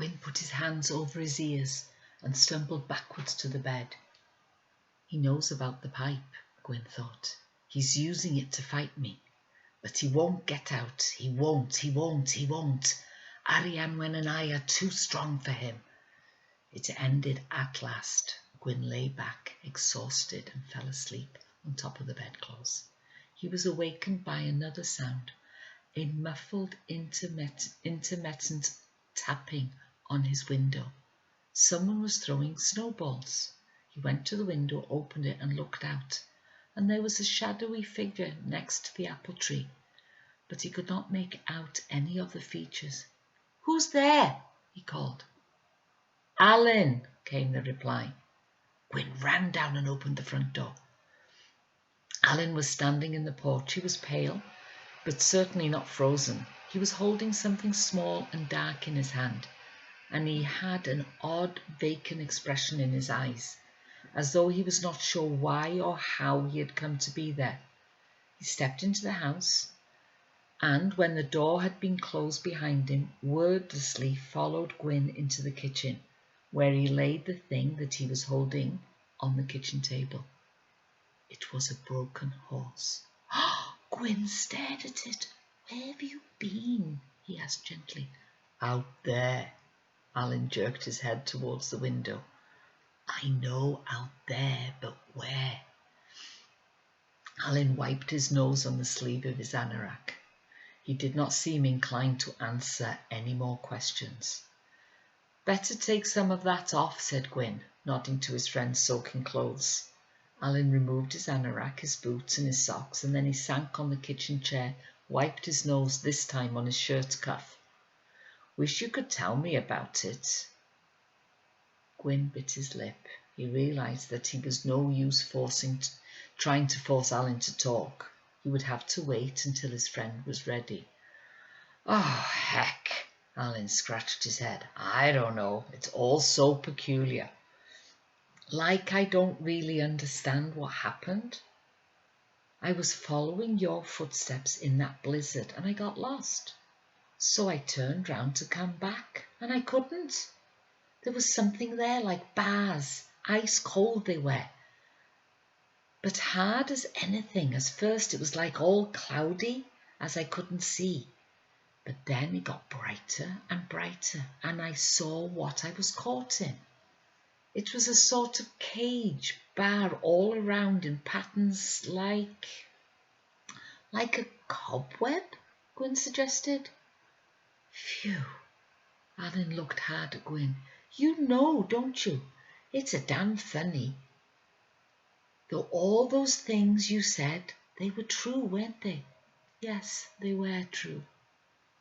Gwyn put his hands over his ears and stumbled backwards to the bed. He knows about the pipe, Gwyn thought. He's using it to fight me. But he won't get out. He won't. Arianwen and I are too strong for him. It ended at last. Gwyn lay back, exhausted, and fell asleep on top of the bedclothes. He was awakened by another sound, a muffled, intermittent tapping on his window. Someone was throwing snowballs. He went to the window, opened it, and looked out, and there was a shadowy figure next to the apple tree, but he could not make out any of the features. "Who's there?" he called. "Alan," came the reply. Gwyn ran down and opened the front door. Alan was standing in the porch. He was pale, but certainly not frozen. He was holding something small and dark in his hand, and he had an odd, vacant expression in his eyes, as though he was not sure why or how he had come to be there. He stepped into the house, and when the door had been closed behind him, wordlessly followed Gwyn into the kitchen, where he laid the thing that he was holding on the kitchen table. It was a broken horse. Gwyn stared at it. "Where have you been?" he asked gently. "Out there." Alan jerked his head towards the window. "I know out there, but where?" Alan wiped his nose on the sleeve of his anorak. He did not seem inclined to answer any more questions. "Better take some of that off," said Gwyn, nodding to his friend's soaking clothes. Alan removed his anorak, his boots and his socks, and then he sank on the kitchen chair, wiped his nose, this time on his shirt cuff. "Wish you could tell me about it." Gwyn bit his lip. He realised that he was no use trying to force Alan to talk. He would have to wait until his friend was ready. "Oh, heck!" Alan scratched his head. "I don't know. It's all so peculiar. Like I don't really understand what happened. I was following your footsteps in that blizzard and I got lost. So I turned round to come back and I couldn't. There was something there like bars, ice cold they were, but hard as anything. At first it was like all cloudy, as I couldn't see. But then it got brighter and brighter, and I saw what I was caught in. It was a sort of cage, bar all around in patterns like a cobweb," Gwyn suggested. "Phew." Alan looked hard at Gwyn. "You know, don't you? It's a damn funny. Though all those things you said, they were true, weren't they?" "Yes, they were true."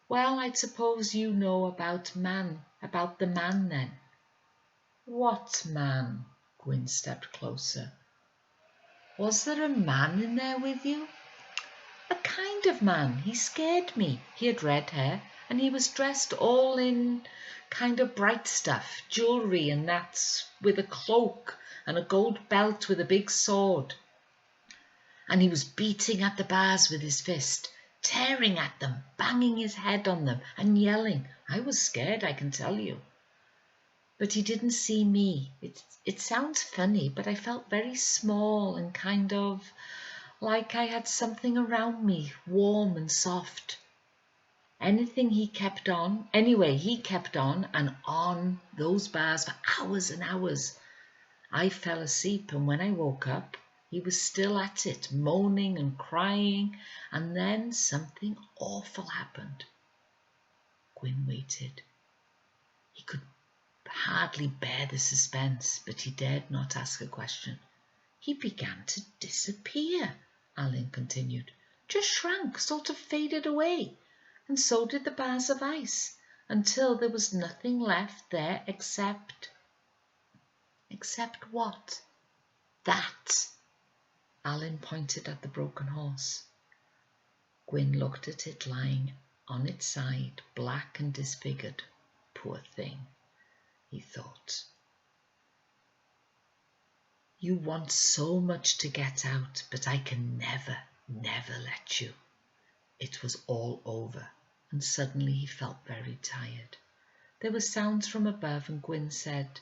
"Well, I suppose you know about the man then." "What man?" Gwyn stepped closer. "Was there a man in there with you?" "A kind of man. He scared me. He had red hair, and he was dressed all in kind of bright stuff, jewellery and that, with a cloak and a gold belt with a big sword. And he was beating at the bars with his fist, tearing at them, banging his head on them and yelling. I was scared, I can tell you. But he didn't see me. It sounds funny, but I felt very small and kind of like I had something around me, warm and soft. He kept on and on those bars for hours and hours. I fell asleep, and when I woke up, he was still at it, moaning and crying, and then something awful happened." Gwyn waited. He could hardly bear the suspense, but he dared not ask a question. "He began to disappear," Alan continued. "Just shrank, sort of faded away, and so did the bars of ice, until there was nothing left there except..." "Except what?" "That." Alan pointed at the broken horse. Gwyn looked at it lying on its side, black and disfigured. Poor thing, he thought. "You want so much to get out, but I can never let you." It was all over, and suddenly he felt very tired. There were sounds from above, and Gwyn said,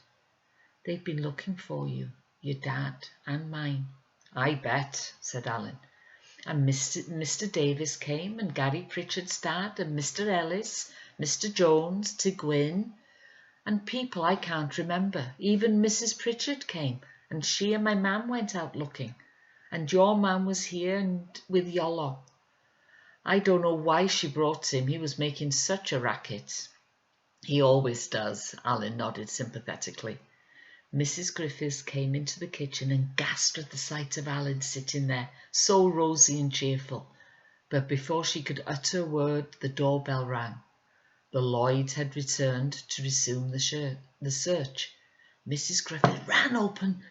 "They've been looking for you, your dad and mine." "I bet," said Alan. "And Mr. Davis came, and Gary Pritchard's dad, and Mr. Ellis, Mr. Jones, to Gwyn, and people I can't remember. Even Mrs. Pritchard came, and she and my mam went out looking. And your mam was here and with Iolo. I don't know why she brought him. He was making such a racket." "He always does," Alan nodded sympathetically. Mrs. Griffiths came into the kitchen and gasped at the sight of Alan sitting there, so rosy and cheerful. But before she could utter a word, the doorbell rang. The Lloyds had returned to resume the search. Mrs. Griffith ran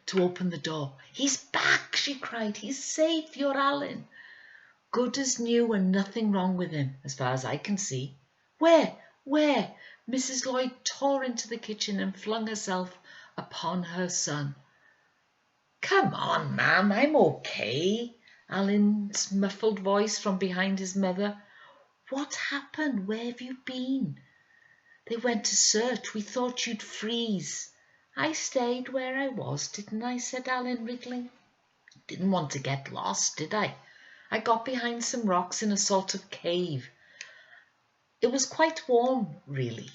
to open the door. "He's back," she cried. "He's safe, your Alan. Good as new and nothing wrong with him, as far as I can see." Where? Mrs. Lloyd tore into the kitchen and flung herself upon her son. "Come on, ma'am, I'm okay," Alan's muffled voice from behind his mother. "What happened? Where have you been?" "They went to search. We thought you'd freeze." "I stayed where I was, didn't I?" said Alan, wriggling. "Didn't want to get lost, did I? I got behind some rocks in a sort of cave. It was quite warm, really.